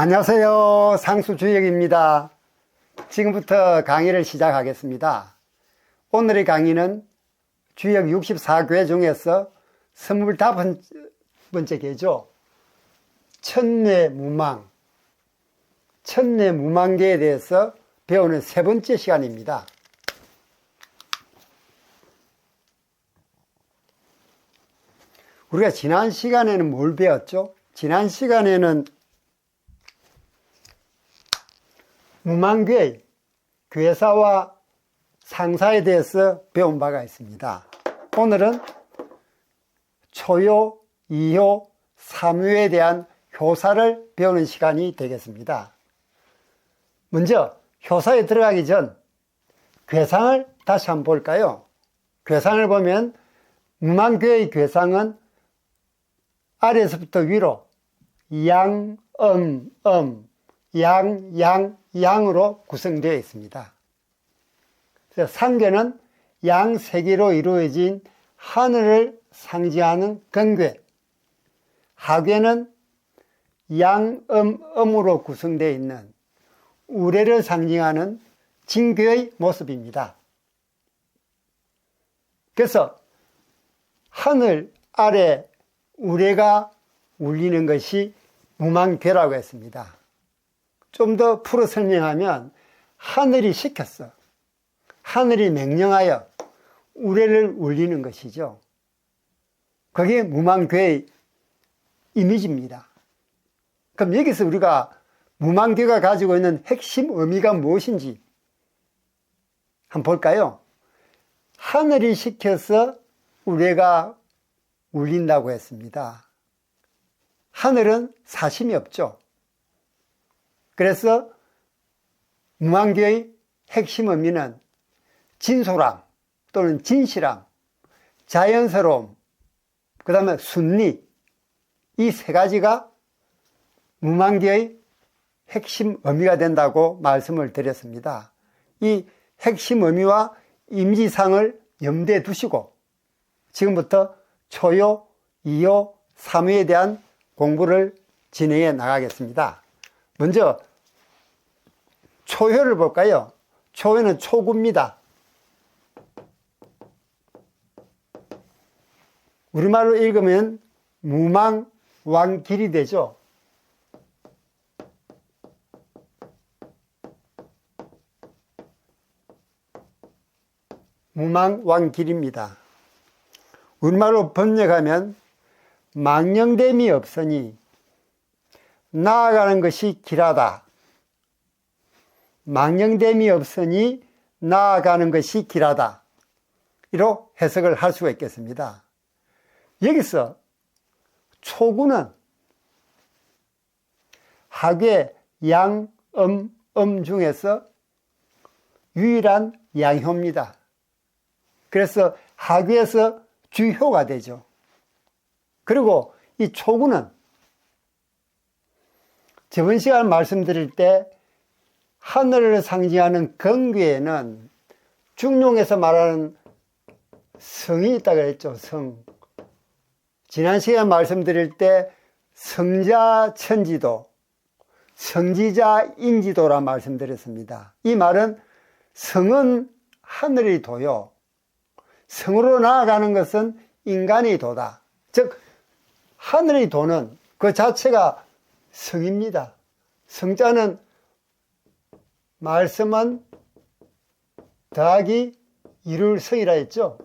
안녕하세요. 상수주역입니다. 지금부터 강의를 시작하겠습니다. 오늘의 강의는 주역 64궤 중에서 25번째 궤죠. 천뇌무망. 천뇌무망궤에 대해서 배우는 세 번째 시간입니다. 우리가 지난 시간에는 뭘 배웠죠? 지난 시간에는 무망궤, 괴사와 상사에 대해서 배운 바가 있습니다. 오늘은 초효, 이효, 삼효에 대한 효사를 배우는 시간이 되겠습니다. 먼저 효사에 들어가기 전 괴상을 다시 한번 볼까요? 괴상을 보면 무망궤의 괴상은 아래에서부터 위로 양, 양, 양으로 구성되어 있습니다. 그래서 상궤는 양 세 개로 이루어진 하늘을 상징하는 건궤, 하궤는 양, 음으로 구성되어 있는 우레를 상징하는 진궤의 모습입니다. 그래서 하늘 아래 우레가 울리는 것이 무망궤라고 했습니다. 좀 더 풀어 설명하면 하늘이 시켰어. 하늘이 명령하여 우레를 울리는 것이죠. 그게 무망궤의 이미지입니다. 그럼 여기서 우리가 무망궤가 가지고 있는 핵심 의미가 무엇인지 한번 볼까요? 하늘이 시켜서 우레가 울린다고 했습니다. 하늘은 사심이 없죠. 그래서 무망궤의 핵심 의미는 진솔함 또는 진실함, 자연스러움, 그 다음에 순리, 이 세 가지가 무망궤의 핵심 의미가 된다고 말씀을 드렸습니다. 이 핵심 의미와 임지상을 염두에 두시고 지금부터 초효, 이효, 삼효에 대한 공부를 진행해 나가겠습니다. 먼저 초효를 볼까요? 초효는 초구입니다. 우리말로 읽으면 무망왕길이 되죠. 무망왕길입니다. 우리말로 번역하면 망령됨이 없으니 나아가는 것이 길하다. 망령됨이 없으니 나아가는 것이 길하다. 이로 해석을 할 수가 있겠습니다. 여기서 초구는 하궤 양, 중에서 유일한 양효입니다. 그래서 하궤에서 주효가 되죠. 그리고 이 초구는 저번 시간 말씀드릴 때 하늘을 상징하는 건궤에는 중용에서 말하는 성이 있다고 그랬죠. 성. 지난 시간 말씀드릴 때 성자천지도, 성지자인지도라 말씀드렸습니다. 이 말은 성은 하늘의 도요, 성으로 나아가는 것은 인간의 도다. 즉 하늘의 도는 그 자체가 성입니다. 성자는 말씀은 더하기 이룰 성이라 했죠.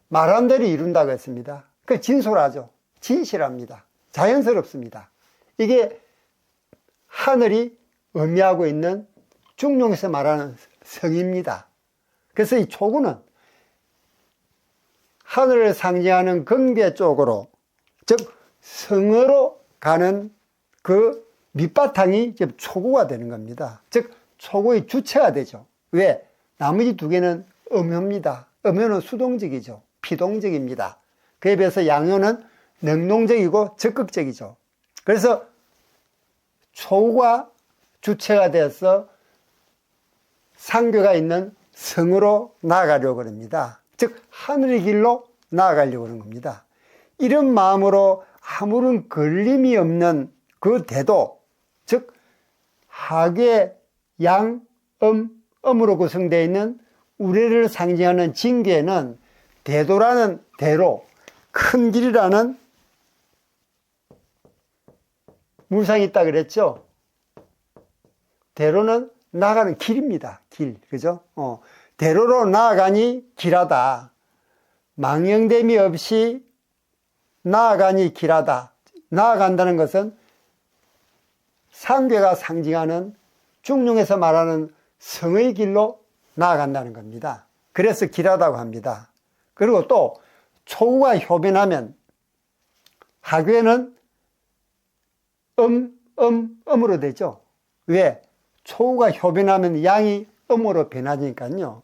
말한 대로 이룬다고 했습니다. 그 진솔하죠. 진실합니다. 자연스럽습니다. 이게 하늘이 의미하고 있는 중용에서 말하는 성입니다. 그래서 이 초구는 하늘을 상징하는 건궤 쪽으로, 즉 성으로 가는 그 밑바탕이 초구가 되는 겁니다. 즉 초구의 주체가 되죠. 왜? 나머지 두 개는 음효입니다. 음효는 수동적이죠. 피동적입니다. 그에 비해서 양효는 능동적이고 적극적이죠. 그래서 초구가 주체가 되어서 상궤가 있는 성으로 나아가려고 합니다. 즉 하늘의 길로 나아가려고 하는 겁니다. 이런 마음으로 아무런 걸림이 없는 그 대도, 즉 하괴, 양, 음으로 구성되어 있는 우레를 상징하는 징계에는 대도라는 대로, 큰 길이라는 물상이 있다 그랬죠. 대로는 나아가는 길입니다. 길, 그죠? 대로로 나아가니 길하다. 망령됨이 없이 나아가니 길하다. 나아간다는 것은 상괴가 상징하는 중용에서 말하는 성의 길로 나아간다는 겁니다. 그래서 길하다고 합니다. 그리고 또 초구가 효변하면 하괴는 음으로 되죠. 왜? 초구가 효변하면 양이 음으로 변하니까요.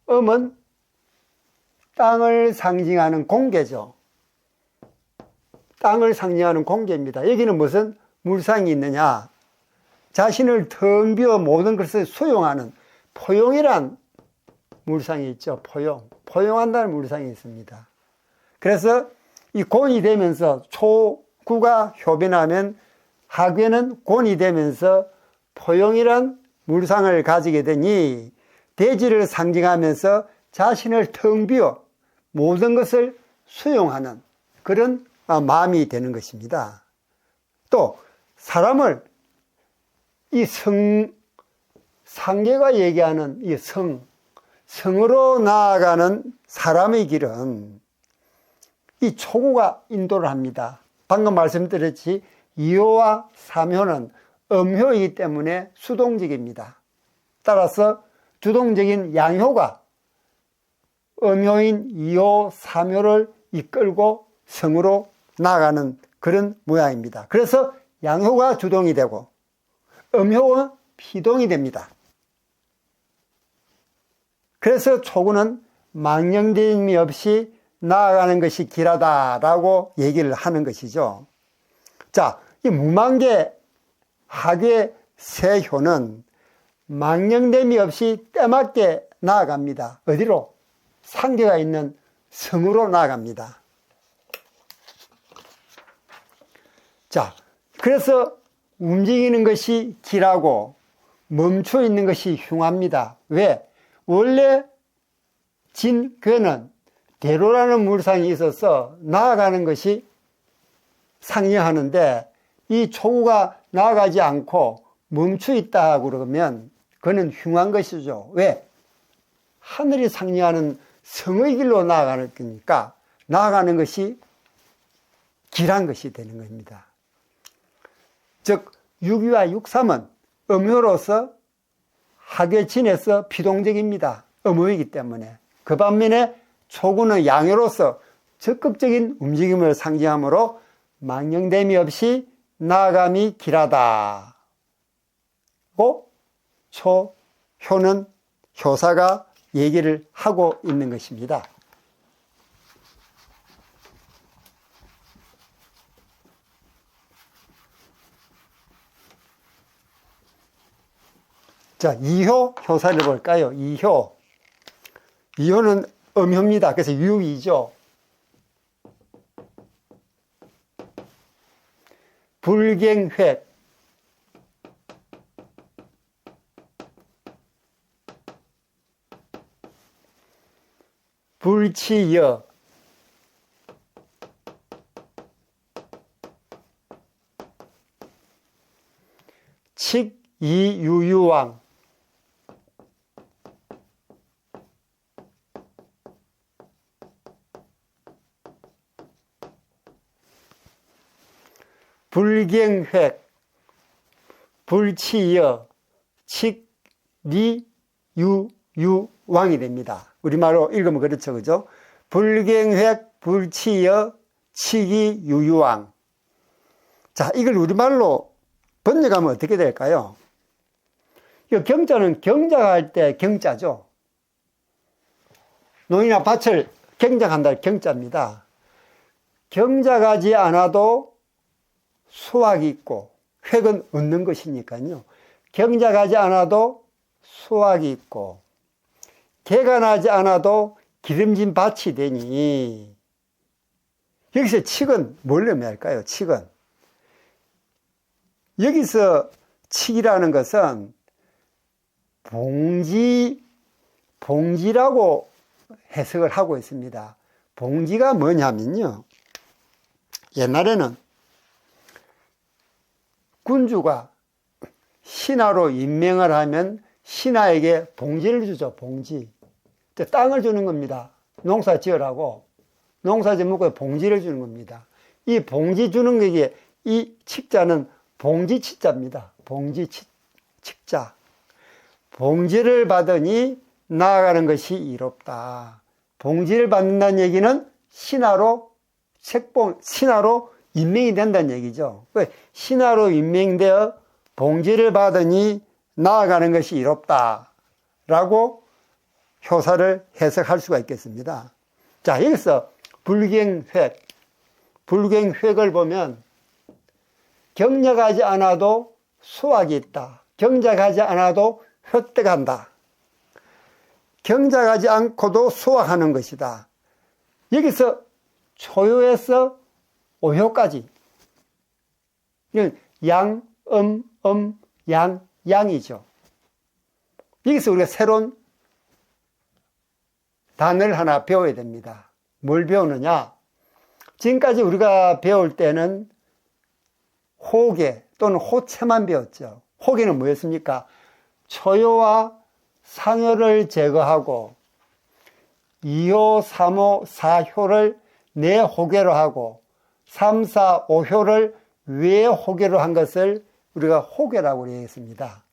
음은 땅을 상징하는 공계죠. 땅을 상징하는 공계입니다. 여기는 무슨 물상이 있느냐? 자신을 텅 비워 모든 것을 수용하는 포용이란 물상이 있죠. 포용한다는 물상이 있습니다. 그래서 이 곤이 되면서 초구가 효변하면 하괴는 곤이 되면서 포용이란 물상을 가지게 되니 대지를 상징하면서 자신을 텅 비워 모든 것을 수용하는 그런 마음이 되는 것입니다. 또 사람을 이 상계가 얘기하는 이 성으로 나아가는 사람의 길은 이 초구가 인도를 합니다. 방금 말씀드렸지 이효와 삼효는 음효이기 때문에 수동적입니다. 따라서 주동적인 양효가 음효인 이효, 삼효를 이끌고 성으로 나아가는 그런 모양입니다. 그래서 양효가 주동이 되고 음효는 피동이 됩니다. 그래서 초구는 망령됨이 없이 나아가는 것이 길하다라고 얘기를 하는 것이죠. 자, 이 무망계 하괴 세효는 망령됨이 없이 때맞게 나아갑니다. 어디로? 상계가 있는 성으로 나아갑니다. 자, 그래서 움직이는 것이 길하고 멈춰 있는 것이 흉합니다. 왜? 원래 진괴는 대로라는 물상이 있어서 나아가는 것이 상징하는데 이 초구가 나아가지 않고 멈춰 있다 그러면 그는 흉한 것이죠. 왜? 하늘이 상징하는 성의 길로 나아가는 거니까 나아가는 것이 길한 것이 되는 겁니다. 즉 육위와 육삼은 음효로서 하괴진에서 피동적입니다. 음효이기 때문에. 그 반면에 초구는 양효로서 적극적인 움직임을 상징하므로 망령됨이 없이 나아감이 길하다. 효는 효사가 얘기를 하고 있는 것입니다. 자, 이효 효사를 볼까요? 이효는 음효입니다. 그래서 유이죠. 불갱획, 불치여, 칙이유유왕, 불갱획, 불치여, 칙리유유왕이 됩니다. 우리말로 읽으면 그렇죠, 그죠? 불갱획, 불치여, 칙이유유왕. 자, 이걸 우리말로 번역하면 어떻게 될까요? 이 경자는 경작할 때 경자죠. 농이나 밭을 경작한다, 경자입니다. 경작하지 않아도 수확이 있고, 획은 얻는 것이니까요. 경작하지 않아도 수확이 있고, 개간하지 않아도 기름진 밭이 되니, 여기서 칙은 뭘 의미할까요? 칙은 여기서 칙이라는 것은 봉지라고 해석을 하고 있습니다. 봉지가 뭐냐면요, 옛날에는 군주가 신하로 임명을 하면 신하에게 봉지를 주죠. 봉지. 땅을 주는 겁니다. 농사 지으라고. 농사 짓고 봉지를 주는 겁니다. 이 봉지 주는 게, 이 칙자는 봉지 칙자입니다. 봉지 칙자. 봉지를 받으니 나아가는 것이 이롭다. 봉지를 받는다는 얘기는 신하로 임명이 된다는 얘기죠. 신하로 임명되어 봉지를 받으니 나아가는 것이 이롭다 라고 효사를 해석할 수가 있겠습니다. 자, 여기서 불경획을 보면 경작하지 않아도 수확이 있다. 경작하지 않아도 획득한다. 경작하지 않고도 수확하는 것이다. 여기서 초요에서 오효까지 양, 양이죠. 여기서 우리가 새로운 단어를 하나 배워야 됩니다. 뭘 배우느냐? 지금까지 우리가 배울 때는 호계 또는 호체만 배웠죠. 호계는 뭐였습니까? 초요와 상효를 제거하고 2호, 3호, 4효를 내호계로 하고 3, 4, 5효를 외호계로 한 것을 우리가 호계라고 얘기했습니다.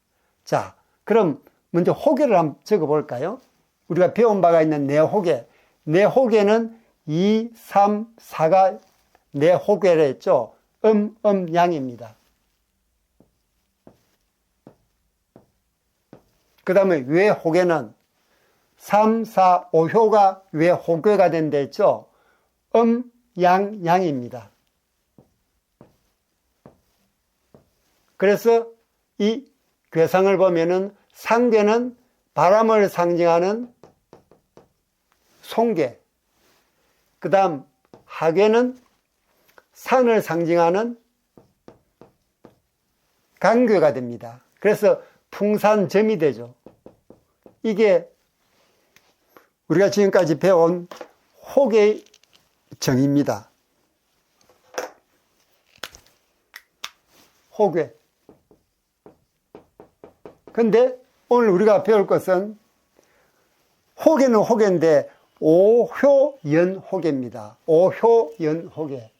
자, 그럼 먼저 호계를 한번 적어볼까요? 우리가 배운 바가 있는 내호계. 내호계는 2, 3, 4가 내호계를 했죠. 양입니다. 그 다음에 외호계는 3, 4, 5효가 외호계가 된다 했죠. 양입니다. 그래서 이 괴상을 보면은 상괴는 바람을 상징하는 송괴, 그 다음 하괴는 산을 상징하는 간괴가 됩니다. 그래서 풍산점이 되죠. 이게 우리가 지금까지 배운 호계의 정의입니다. 호계. 근데 오늘 우리가 배울 것은 호계는 호계인데 오효연호계입니다. 오효연호계.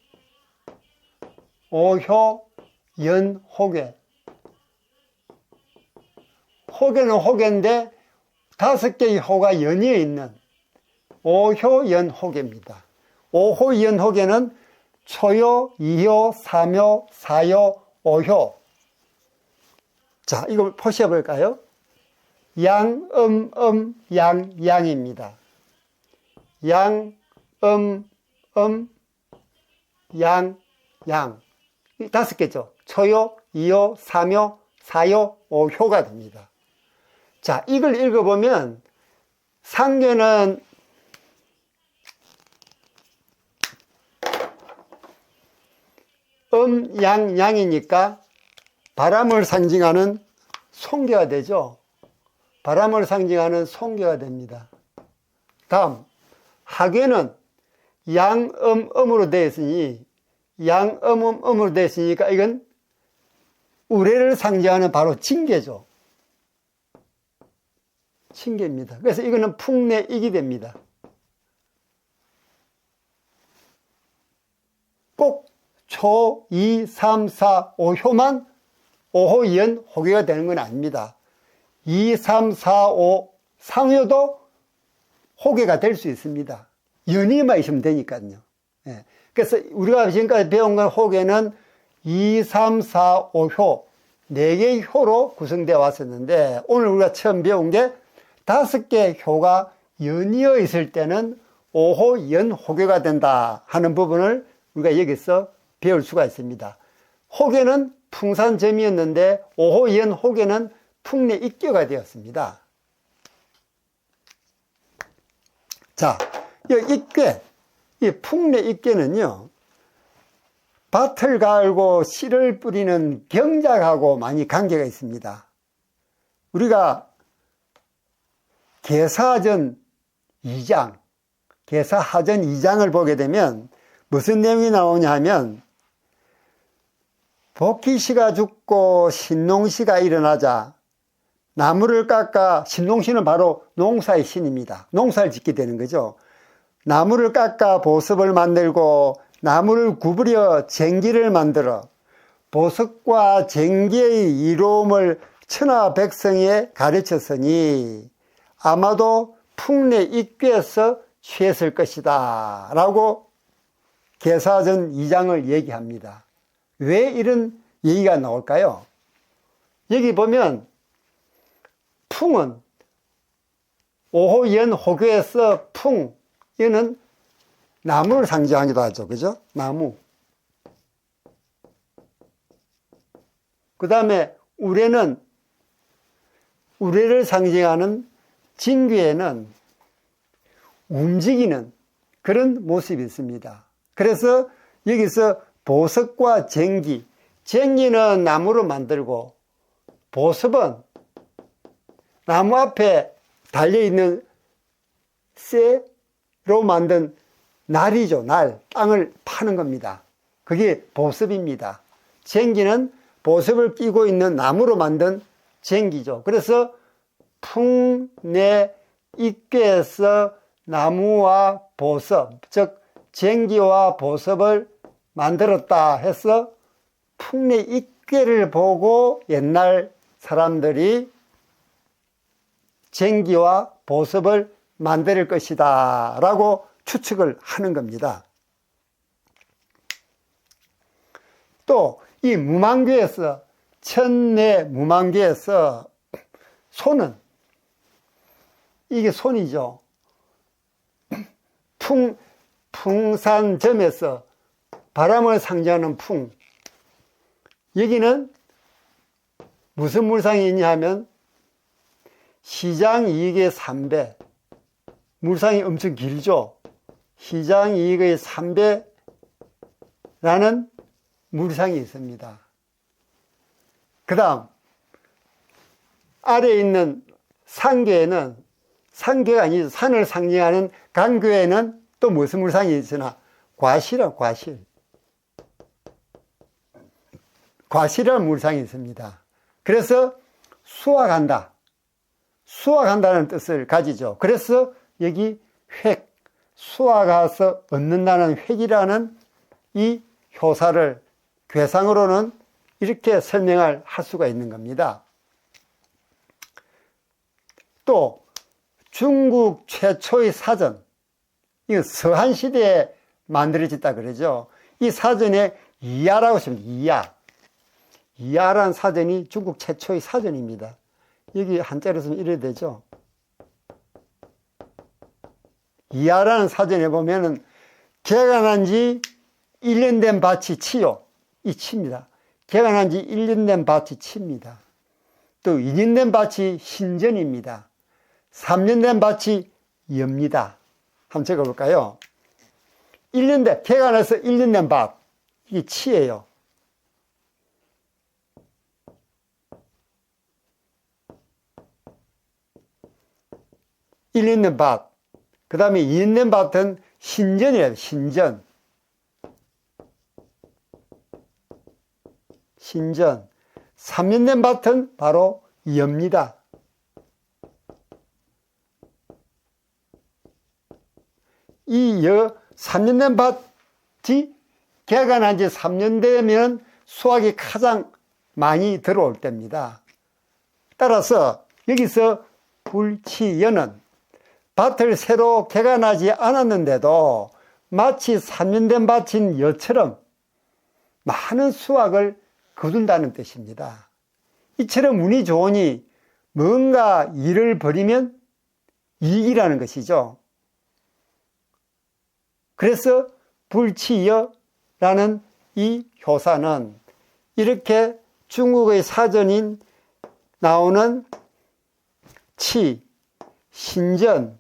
오효연호계. 호계는 호계인데 5개의 호가 연이어 있는 오효연호계입니다. 오효연호계는 초요, 2효, 3효, 4효, 5효. 자, 이걸 표시해 볼까요? 양, 양입니다. 양, 양. 5개죠. 초요, 2효, 3효, 4효, 5효가 됩니다. 자, 이걸 읽어보면 상괴는 양이니까 바람을 상징하는 송괴가 되죠. 바람을 상징하는 송괴가 됩니다. 다음, 하괴는 양음으로 되어 있으니, 양음으로 되어 있으니까 이건 우레를 상징하는 바로 징계죠. 징계입니다. 그래서 이거는 풍내익이 됩니다. 꼭 초, 2, 3, 4, 5효만 5호, 연, 호계가 되는 건 아닙니다. 2, 3, 4, 5 상효도 호계가 될 수 있습니다. 연이만 있으면 되니까요. 예. 그래서 우리가 지금까지 배운 건 호계는 2, 3, 4, 5효 4개의 효로 구성되어 왔었는데 오늘 우리가 처음 배운 게 5개의 효가 연이어 있을 때는 5호 연호계가 된다 하는 부분을 우리가 여기서 배울 수가 있습니다. 호계는 풍산점이었는데 5호 연호계는 풍내익교가 되었습니다. 자, 이 풍내익계는요, 밭을 갈고 씨를 뿌리는 경작하고 많이 관계가 있습니다. 우리가 계사전 2장, 계사하전 2장을 보게 되면 무슨 내용이 나오냐 하면 복희씨가 죽고 신농씨가 일어나자 나무를 깎아, 신농씨는 바로 농사의 신입니다. 농사를 짓게 되는 거죠. 나무를 깎아 보습을 만들고 나무를 구부려 쟁기를 만들어 보석과 쟁기의 이로움을 천하 백성에 가르쳤으니 아마도 풍내 입귀에서 취했을 것이다 라고 계사전 2장을 얘기합니다. 왜 이런 얘기가 나올까요? 여기 보면 풍은 오호연 호교에서 풍, 이는 나무를 상징하기도 하죠. 그죠? 나무. 그 다음에 우레는 우레를 상징하는 진귀에는 움직이는 그런 모습이 있습니다. 그래서 여기서 보석과 쟁기, 쟁기는 나무로 만들고 보석은 나무 앞에 달려있는 쇠로 만든 날이죠. 날, 땅을 파는 겁니다. 그게 보습입니다. 쟁기는 보습을 끼고 있는 나무로 만든 쟁기죠. 그래서 풍내 입괴에서 나무와 보섭, 즉 쟁기와 보섭을 만들었다 해서 풍내 입괴를 보고 옛날 사람들이 쟁기와 보섭을 만들 것이다 라고 추측을 하는 겁니다. 또 이 무망교에서, 천내 무망교에서 손은, 이게 손이죠. 풍산점에서 바람을 상징하는 풍, 여기는 무슨 물상이 있냐 하면 시장이익의 3배, 물상이 엄청 길죠. 시장이익의 3배라는 물상이 있습니다. 그 다음 아래에 있는 상교에는, 상교가 아니죠. 산을 상징하는 강교에는 또 무슨 물상이 있으나 과실이라는 물상이 있습니다. 그래서 수확한다, 수확한다는 뜻을 가지죠. 그래서 여기 획, 수확해서 얻는다는 획이라는 이 효사를 괴상으로는 이렇게 설명할 수가 있는 겁니다. 또 중국 최초의 사전, 이건 서한시대에 만들어졌다 그러죠. 이 사전에 이야라고 있습니다. 이야라는 사전이 중국 최초의 사전입니다. 여기 한자로 쓰면 이래야 되죠. 이야라는 사전에 보면은 개간한 지 1년 된 밭이 치요. 이 치입니다. 개간한 지 1년 된 밭이 치입니다. 또 2년 된 밭이 신전입니다. 3년 된 밭이 엽니다. 한번 적어볼까요? 1년 된, 개간해서 1년 된 밭, 이게 치예요. (1년) 된 밭, 그 다음에 2년 된 밭은 신전이에요. 신전. 3년 된 밭은 바로 엽니다. 이 3년 된 밭이 개간한 지 3년 되면 수확이 가장 많이 들어올 때입니다. 따라서 여기서 불치여는 밭을 새로 개간하지 않았는데도 마치 3년 된 밭인 여처럼 많은 수확을 거둔다는 뜻입니다. 이처럼 운이 좋으니 뭔가 일을 벌이면 이익이라는 것이죠. 그래서 불치여라는 이 효사는 이렇게 중국의 사전인 나오는 치, 신전,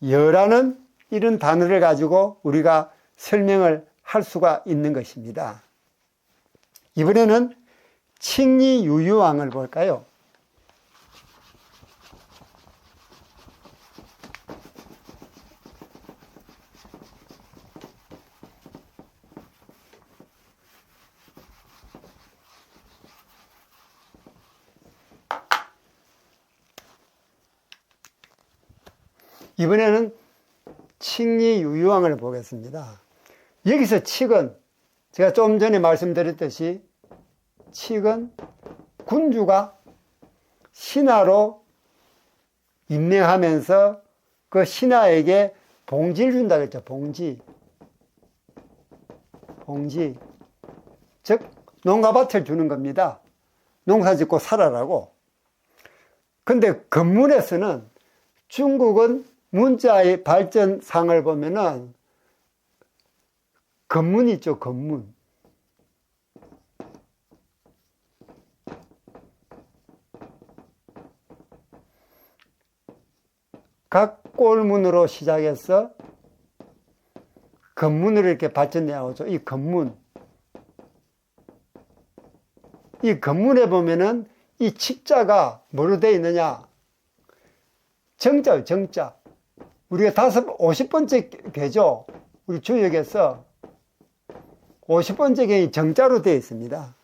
여라는 이런 단어를 가지고 우리가 설명을 할 수가 있는 것입니다. 이번에는 칙리유유왕을 볼까요? 이번에는 칙리유유왕을 보겠습니다. 여기서 칙은 제가 좀 전에 말씀드렸듯이 칙은 군주가 신하로 임명하면서 그 신하에게 봉지를 준다 그랬죠. 봉지. 즉 농가밭을 주는 겁니다. 농사 짓고 살아라고. 근데 건문에서는 중국은 문자의 발전상을 보면은 건문 있죠, 건문. 각 꼴문으로 시작해서 건문으로 이렇게 발전되어 나오죠. 이 건문. 이 건문에 보면은 이 칙자가 뭐로 되어 있느냐? 정자요, 정자. 우리가 50번째 괴죠. 우리 주역에서 50번째 괴이 정자로 되어 있습니다.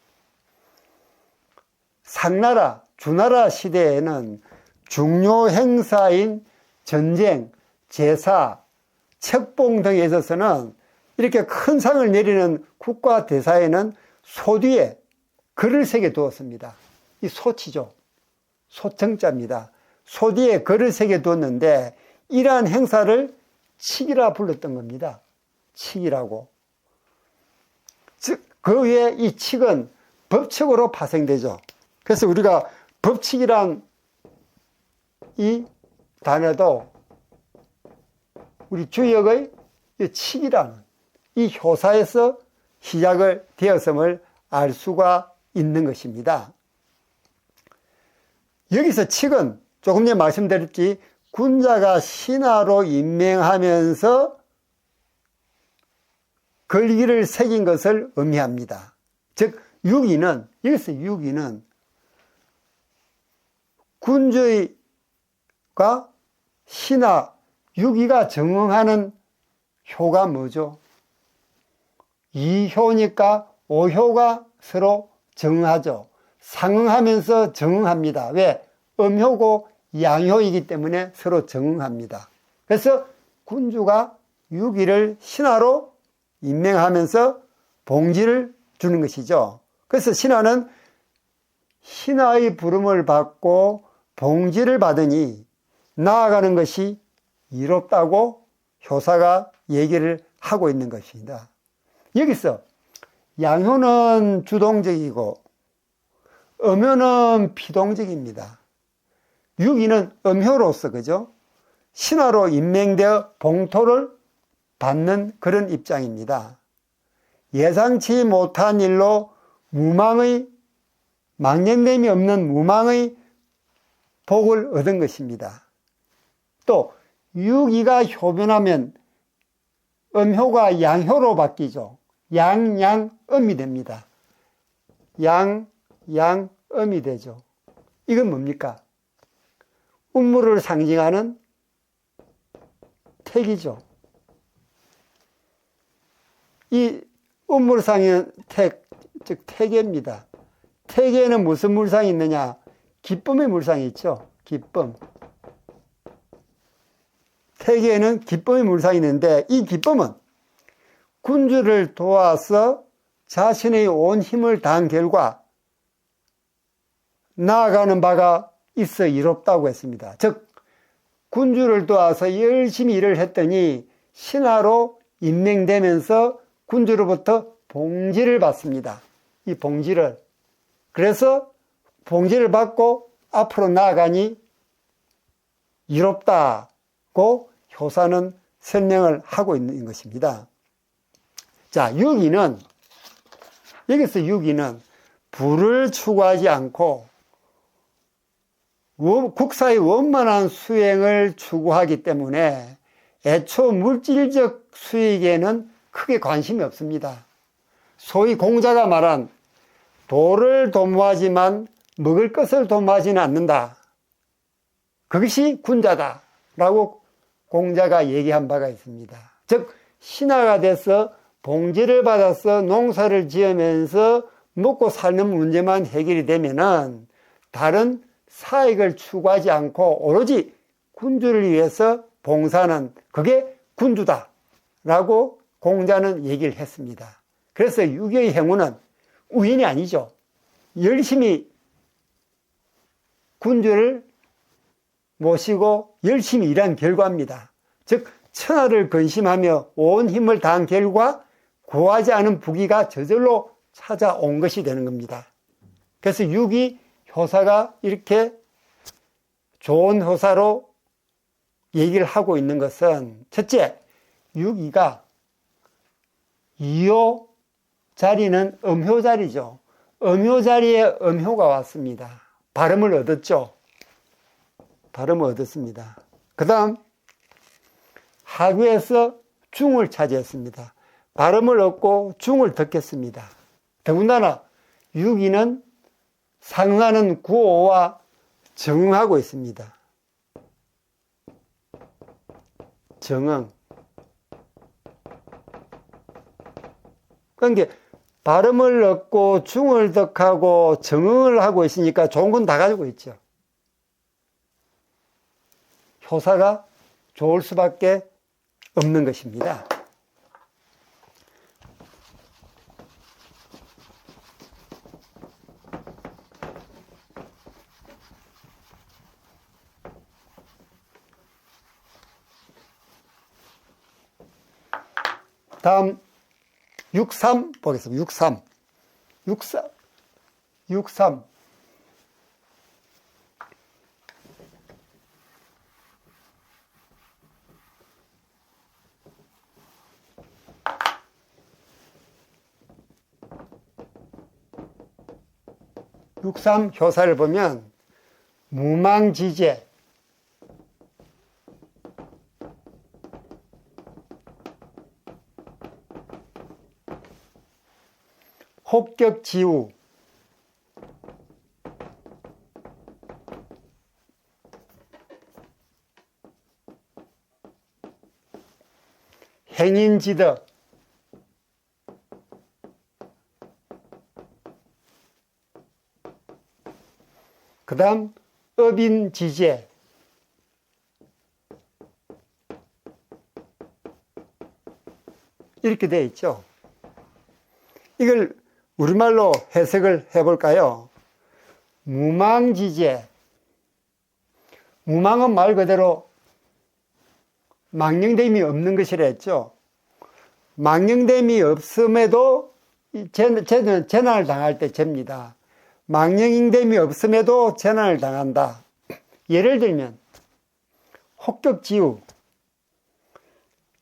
상나라, 주나라 시대에는 중요 행사인 전쟁, 제사, 책봉 등에 있어서는 이렇게 큰 상을 내리는 국가 대사에는 소 뒤에 글을 새겨 두었습니다. 이 소치죠. 소정자입니다. 소 뒤에 글을 새겨 두었는데 이러한 행사를 칙이라 불렀던 겁니다. 칙이라고. 즉, 그 외에 이 칙은 법칙으로 파생되죠. 그래서 우리가 법칙이란 이 단어도 우리 주역의 이 칙이라는 이 효사에서 시작을 되었음을 알 수가 있는 것입니다. 여기서 칙은 조금 전에 말씀드렸지 군자가 신하로 임명하면서 글귀를 새긴 것을 의미합니다. 즉 유기는 여기서 유기는 군주가 신하 유기가 정응하는 효가 뭐죠? 이효니까 오효가 서로 정응하죠. 상응하면서 정응합니다. 왜? 음효고 양효이기 때문에 서로 정응합니다. 그래서 군주가 유기를 신하로 임명하면서 봉지를 주는 것이죠. 그래서 신하는 신하의 부름을 받고 봉지를 받으니 나아가는 것이 이롭다고 효사가 얘기를 하고 있는 것입니다. 여기서 양효는 주동적이고 음효는 피동적입니다. 유기는 음효로서 그죠? 신하로 임명되어 봉토를 받는 그런 입장입니다. 예상치 못한 일로 망령됨이 없는 무망의 복을 얻은 것입니다. 또 유기가 효변하면 음효가 양효로 바뀌죠. 양양음이 됩니다. 양양음이 되죠. 이건 뭡니까? 운물을 상징하는 택이죠. 이 운물을 상징하는 택, 즉 택입니다. 택에는 무슨 물상이 있느냐? 기쁨의 물상이 있죠. 기쁨. 택에는 기쁨의 물상이 있는데 이 기쁨은 군주를 도와서 자신의 온 힘을 다한 결과 나아가는 바가 있어 이롭다고 했습니다. 즉 군주를 도와서 열심히 일을 했더니 신하로 임명되면서 군주로부터 봉지를 받습니다. 이 봉지를. 그래서 봉지를 받고 앞으로 나아가니 이롭다고 효사는 설명을 하고 있는 것입니다. 자, 유기는 여기서 유기는 부를 추구하지 않고 국사의 원만한 수행을 추구하기 때문에 애초 물질적 수익에는 크게 관심이 없습니다. 소위 공자가 말한 돌을 도모하지만 먹을 것을 도모하지는 않는다. 그것이 군자다 라고 공자가 얘기한 바가 있습니다. 즉 신하가 돼서 봉지를 받아서 농사를 지으면서 먹고 사는 문제만 해결이 되면은 다른 사익을 추구하지 않고 오로지 군주를 위해서 봉사하는 그게 군주다 라고 공자는 얘기를 했습니다. 그래서 유교의 행운은 우연이 아니죠. 열심히 군주를 모시고 열심히 일한 결과입니다. 즉 천하를 근심하며 온 힘을 다한 결과 구하지 않은 부귀가 저절로 찾아온 것이 되는 겁니다. 그래서 유기 효사가 이렇게 좋은 효사로 얘기를 하고 있는 것은 첫째, 유기가 이효 자리는 음효 자리죠. 음효 자리에 음효가 왔습니다. 발음을 얻었죠. 발음을 얻었습니다. 그 다음 하구에서 중을 차지했습니다. 발음을 얻고 중을 덮겠습니다. 더군다나 유기는 상응하는 구호와 정응하고 있습니다. 정응. 그러니까 발음을 얻고 중을 덕하고 정응을 하고 있으니까 좋은 건 다 가지고 있죠. 효사가 좋을 수밖에 없는 것입니다. 다음 63 보겠습니다. 63. 63 효사를 보면 무망지제, 혹격지우, 행인지덕, 그 다음 업인지제, 이렇게 되어 있죠. 이걸 우리말로 해석을 해볼까요? 무망지제. 무망은 말 그대로 망령됨이 없는 것이라 했죠. 망령됨이 없음에도 재난을 당할 때 죄입니다. 망령됨이 없음에도 재난을 당한다. 예를 들면 혹격지우.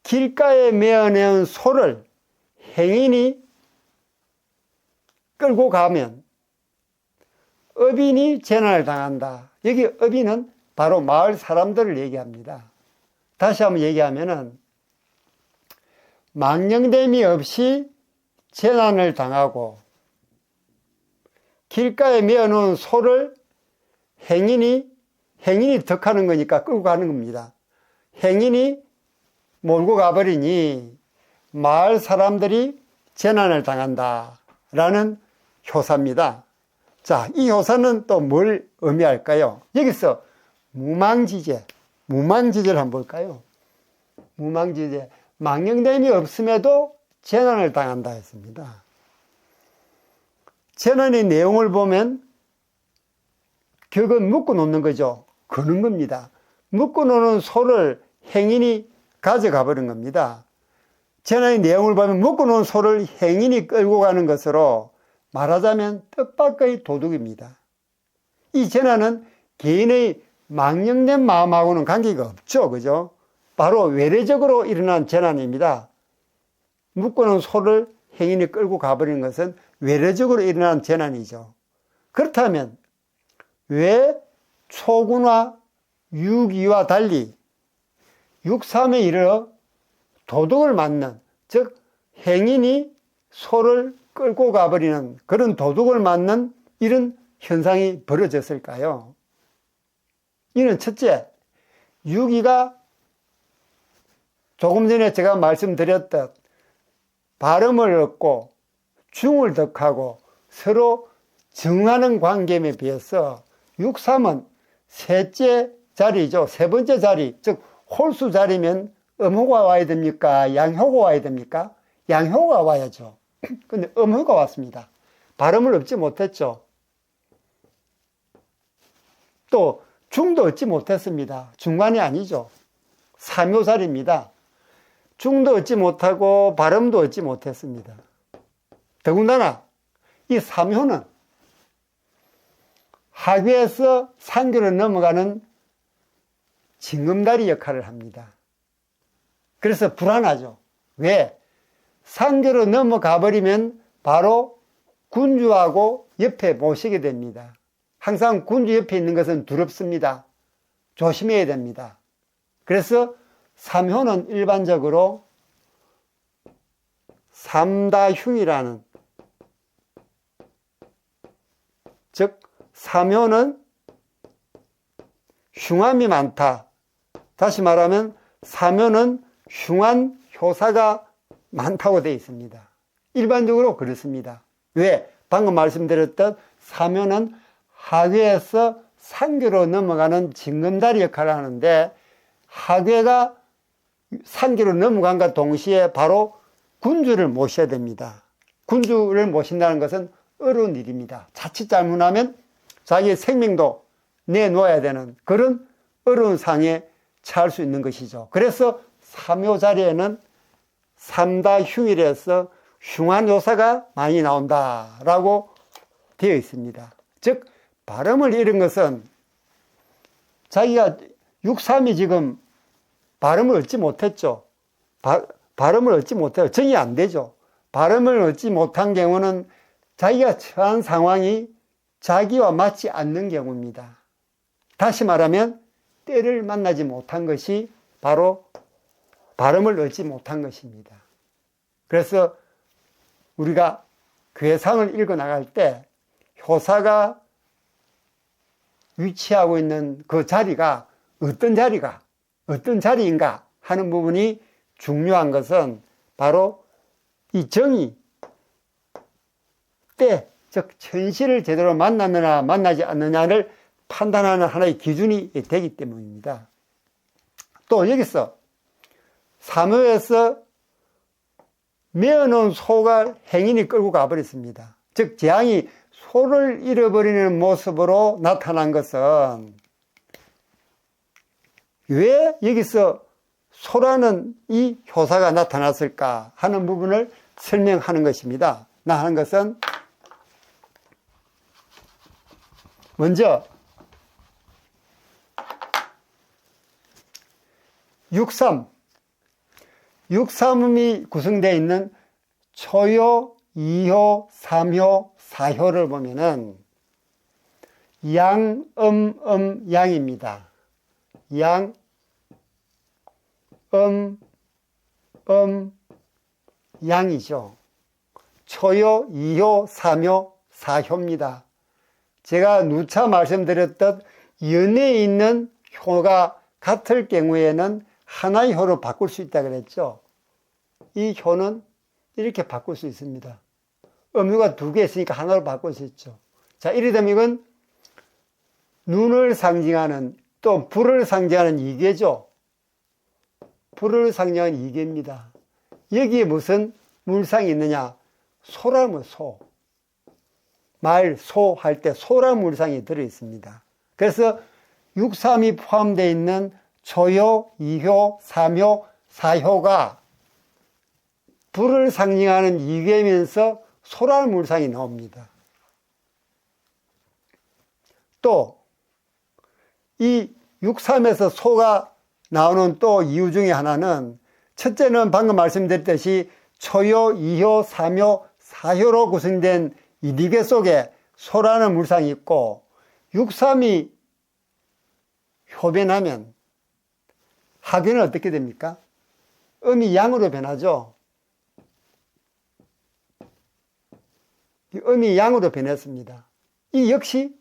길가에 메어내온 소를 행인이 끌고 가면 업인이 재난을 당한다. 여기 업인은 바로 마을 사람들을 얘기합니다. 다시 한번 얘기하면은 망령됨이 없이 재난을 당하고 길가에 메어놓은 소를 행인이 덕하는 거니까 끌고 가는 겁니다. 행인이 몰고 가버리니 마을 사람들이 재난을 당한다 라는 효사입니다. 자, 이 효사는 또 뭘 의미할까요? 여기서 무망지제를 한번 볼까요? 무망지제, 망령됨이 없음에도 재난을 당한다 했습니다. 재난의 내용을 보면 격은 묶어 놓는 거죠. 거는 겁니다. 묶어 놓는 소를 행인이 가져가 버린 겁니다. 재난의 내용을 보면 묶어 놓은 소를 행인이 끌고 가는 것으로 말하자면 뜻밖의 도둑입니다. 이 재난은 개인의 망령된 마음하고는 관계가 없죠. 그죠? 바로 외래적으로 일어난 재난입니다. 묶어 놓은 소를 행인이 끌고 가버리는 것은 외래적으로 일어난 재난이죠. 그렇다면 왜 초군화 유기와 달리 63에 이르러 도둑을 맞는, 즉 행인이 소를 끌고 가버리는 그런 도둑을 맞는 이런 현상이 벌어졌을까요? 이는 첫째, 유기가 조금 전에 제가 말씀드렸듯 발음을 얻고 중을 덕하고 서로 정하는 관계에 비해서 6,3은 셋째 자리죠. 세 번째 자리, 즉 홀수 자리면 음호가 와야 됩니까? 양효가 와야 됩니까? 양효가 와야죠. 근데 음효가 왔습니다. 발음을 얻지 못했죠. 또 중도 얻지 못했습니다. 중간이 아니죠. 3요 자리입니다. 중도 얻지 못하고 발음도 얻지 못했습니다. 더군다나 이 3효는 하괴에서 상교로 넘어가는 징검다리 역할을 합니다. 그래서 불안하죠. 왜? 상교로 넘어가 버리면 바로 군주하고 옆에 모시게 됩니다. 항상 군주 옆에 있는 것은 두렵습니다. 조심해야 됩니다. 그래서 3효는 일반적으로 삼다흉이라는, 즉 3효는 흉함이 많다. 다시 말하면 3효는 흉한 효사가 많다고 되어 있습니다. 일반적으로 그렇습니다. 왜? 방금 말씀드렸던 3효는 하괴에서 상교로 넘어가는 징검다리 역할을 하는데, 하괴가 상교로 넘어간과 동시에 바로 군주를 모셔야 됩니다. 군주를 모신다는 것은 어려운 일입니다. 자칫 잘못하면 자기의 생명도 내놓아야 되는 그런 어려운 상에 처할 수 있는 것이죠. 그래서 3요 자리에는 삼다흉일에서 흉한 요사가 많이 나온다라고 되어 있습니다. 즉 발음을 잃은 것은 자기가 6,3이 지금 발음을 얻지 못했죠. 발음을 얻지 못해요. 정이 안 되죠. 발음을 얻지 못한 경우는 자기가 처한 상황이 자기와 맞지 않는 경우입니다. 다시 말하면 때를 만나지 못한 것이 바로 발음을 얻지 못한 것입니다. 그래서 우리가 괴상을 읽어 나갈 때 효사가 위치하고 있는 그 자리가 어떤 자리인가 하는 부분이 중요한 것은 바로 이 정의, 때, 즉 천시를 제대로 만났느냐 만나지 않느냐를 판단하는 하나의 기준이 되기 때문입니다. 또 여기서 3호에서 메어놓은 소가 행인이 끌고 가버렸습니다. 즉 재앙이 소를 잃어버리는 모습으로 나타난 것은 왜 여기서 소라는 이 효사가 나타났을까 하는 부분을 설명하는 것입니다. 하는 것은 먼저 6,3이 구성되어 있는 초효, 2효, 3효, 4효를 보면은 양, 양입니다. 양, 양이죠. 초효, 2효, 3효, 4효입니다. 제가 누차 말씀드렸듯 연에 있는 효가 같을 경우에는 하나의 효로 바꿀 수 있다 그랬죠. 이 효는 이렇게 바꿀 수 있습니다. 음유가 두 개 있으니까 하나로 바꿀 수 있죠. 자, 이래 되면 이건 눈을 상징하는, 또 불을 상징하는 이계죠. 불을 상징하는 이계입니다. 여기에 무슨 물상이 있느냐? 소라면 소. 말, 소 할 때 소라 물상이 들어있습니다. 그래서 6,3이 포함되어 있는 초효, 2효, 3효, 4효가 불을 상징하는 이계면서 소라는 물상이 나옵니다. 또 이 6,3에서 소가 나오는 또 이유 중에 하나는, 첫째는 방금 말씀드렸듯이 초효, 2효, 3효, 4효로 구성된 이 니계 속에 소라는 물상이 있고, 6,3이 효변하면 하변은 어떻게 됩니까? 음이 양으로 변하죠. 음이 양으로 변했습니다. 이 역시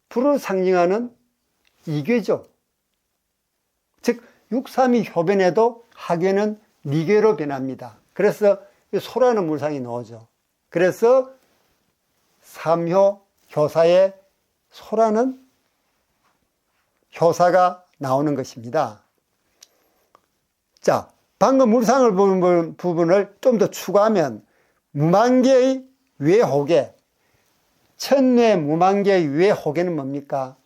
불을 상징하는 이괴죠. 즉 육삼위 효변에도 하괴는 니괴로 변합니다. 그래서 소라는 물상이 나오죠. 그래서 삼효 효사의 소라는 효사가 나오는 것입니다. 자, 방금 물상을 보는 부분을 좀 더 추가하면 무만개의 외호계, 천뇌 무만개의 외호계는 뭡니까?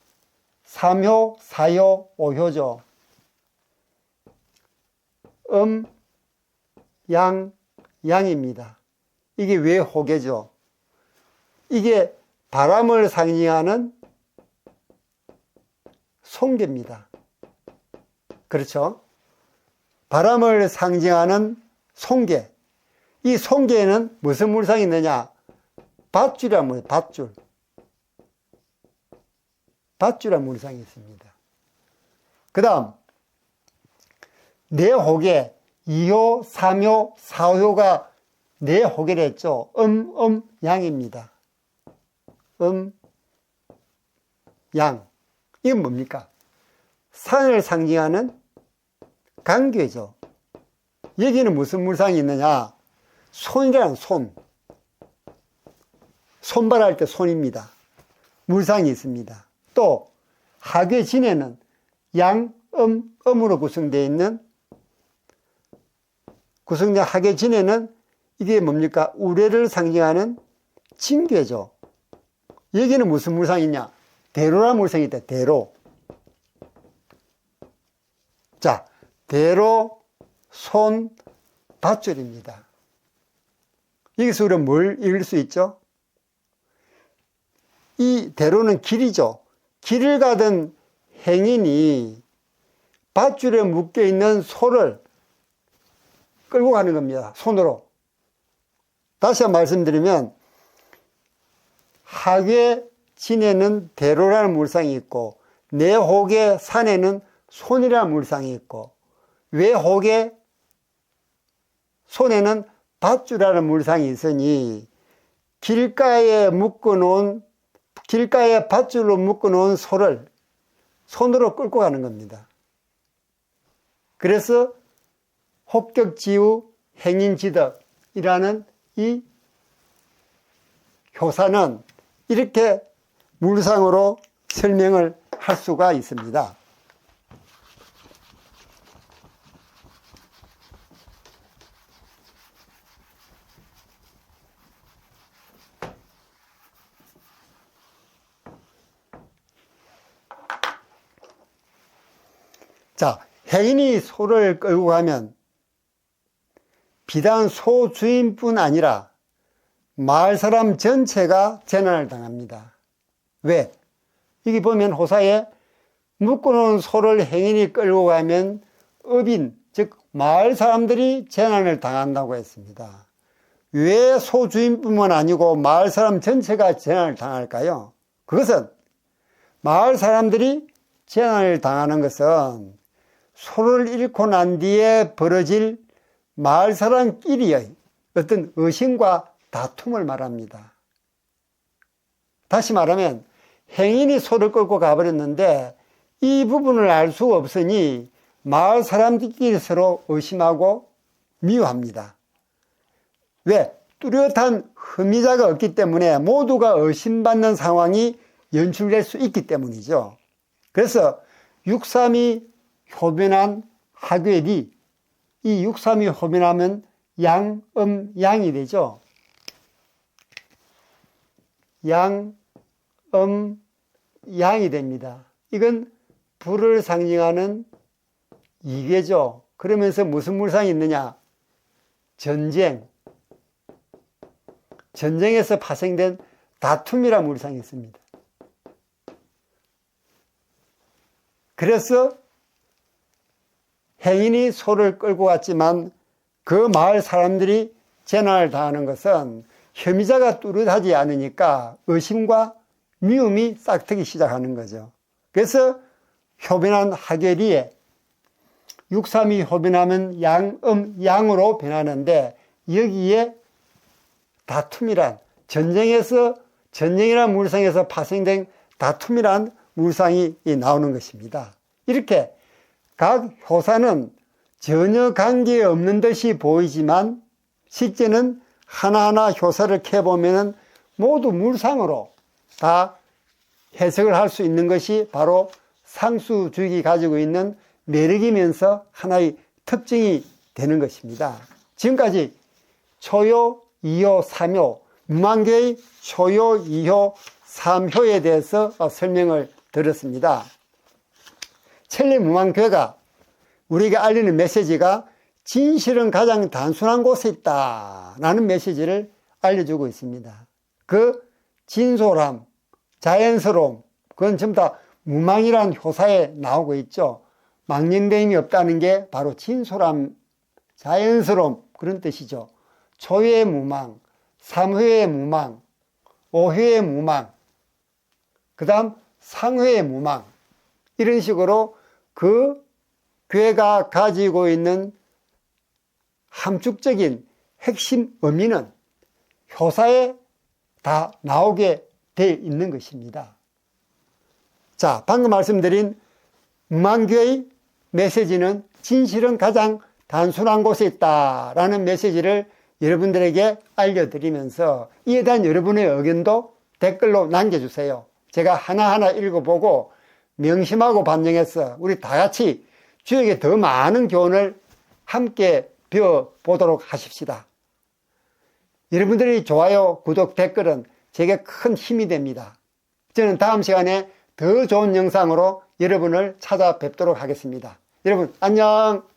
삼효, 사효, 오효죠. 양, 양입니다. 이게 외호계죠. 이게 바람을 상징하는 송계입니다. 그렇죠? 바람을 상징하는 송계. 이 송계에는 무슨 물상이 있느냐? 밧줄이란 물, 밧줄. 밧줄이란 물상이 있습니다. 그 다음, 내호계, 2효, 3효, 4효가 내호계를 했죠. 양입니다. 양. 이건 뭡니까? 산을 상징하는 강괴죠. 여기는 무슨 물상이 있느냐? 손이라는 손. 손발할 때 손입니다. 물상이 있습니다. 또 하괴진에는 양, 음으로 구성되어 있는 하괴진에는 이게 뭡니까? 우레를 상징하는 진괴죠. 여기는 무슨 물상이냐? 대로라는 물상이 있다. 대로. 자, 대로, 손, 밧줄입니다. 여기서 우리가 뭘 읽을 수 있죠? 이 대로는 길이죠. 길을 가던 행인이 밧줄에 묶여있는 소를 끌고 가는 겁니다. 손으로. 다시 한번 말씀드리면 하괴 진에는 대로라는 물상이 있고 내호계 산에는 손이라는 물상이 있고 외호계 손에는 밧줄이라는 물상이 있으니 길가에 밧줄로 묶어놓은 소를 손으로 끌고 가는 겁니다. 그래서 혹격지우 행인지덕이라는 이 효사는 이렇게 물상으로 설명을 할 수가 있습니다. 자, 행인이 소를 끌고 가면 비단 소 주인뿐 아니라 마을 사람 전체가 재난을 당합니다. 왜? 여기 보면 호사에 묶어놓은 소를 행인이 끌고 가면 업인, 즉 마을 사람들이 재난을 당한다고 했습니다. 왜 소 주인뿐만 아니고 마을 사람 전체가 재난을 당할까요? 그것은 마을 사람들이 재난을 당하는 것은 소를 잃고 난 뒤에 벌어질 마을 사람끼리의 어떤 의심과 다툼을 말합니다. 다시 말하면 행인이 소를 끌고 가버렸는데 이 부분을 알 수 없으니 마을 사람들끼리 서로 의심하고 미워합니다. 왜? 뚜렷한 흠의자가 없기 때문에 모두가 의심받는 상황이 연출될 수 있기 때문이죠. 그래서 육삼이 효변한 하괴리, 이 육삼이 효변하면 양, 양이 되죠. 양, 양이 됩니다. 이건 불을 상징하는 이괴죠. 그러면서 무슨 물상이 있느냐? 전쟁. 전쟁에서 파생된 다툼이라는 물상이 있습니다. 그래서 행인이 소를 끌고 갔지만 그 마을 사람들이 재난을 당하는 것은 혐의자가 뚜렷하지 않으니까 의심과 미움이 싹트기 시작하는 거죠. 그래서 효변한 하괴리에 육삼이 효변하면 양, 양으로 변하는데 여기에 다툼이란 전쟁이라는 물상에서 파생된 다툼이란 물상이 나오는 것입니다. 이렇게 각 효사는 전혀 관계없는 듯이 보이지만 실제는 하나하나 효사를 캐보면 모두 물상으로 다 해석을 할 수 있는 것이 바로 상수주익이 가지고 있는 매력이면서 하나의 특징이 되는 것입니다. 지금까지 초요, 이효, 삼효, 무만교의 초요, 이효, 삼효에 대해서 설명을 드렸습니다. 천리무만교가 우리가 알리는 메시지가 진실은 가장 단순한 곳에 있다 라는 메시지를 알려주고 있습니다. 그 진솔함, 자연스러움, 그건 전부 다 무망이라는 효사에 나오고 있죠. 망령됨이 없다는 게 바로 진솔함, 자연스러움, 그런 뜻이죠. 초회의 무망, 삼회의 무망, 오회의 무망, 그 다음 상회의 무망, 이런 식으로 그 괴가 가지고 있는 함축적인 핵심 의미는 효사에 다 나오게 되어 있는 것입니다. 자, 방금 말씀드린 무만교의 메시지는 진실은 가장 단순한 곳에 있다라는 메시지를 여러분들에게 알려드리면서 이에 대한 여러분의 의견도 댓글로 남겨주세요. 제가 하나하나 읽어보고 명심하고 반영해서 우리 다 같이 주에게 더 많은 교훈을 함께 배워보도록 하십시다. 여러분들의 좋아요, 구독, 댓글은 제게 큰 힘이 됩니다. 저는 다음 시간에 더 좋은 영상으로 여러분을 찾아뵙도록 하겠습니다. 여러분 안녕.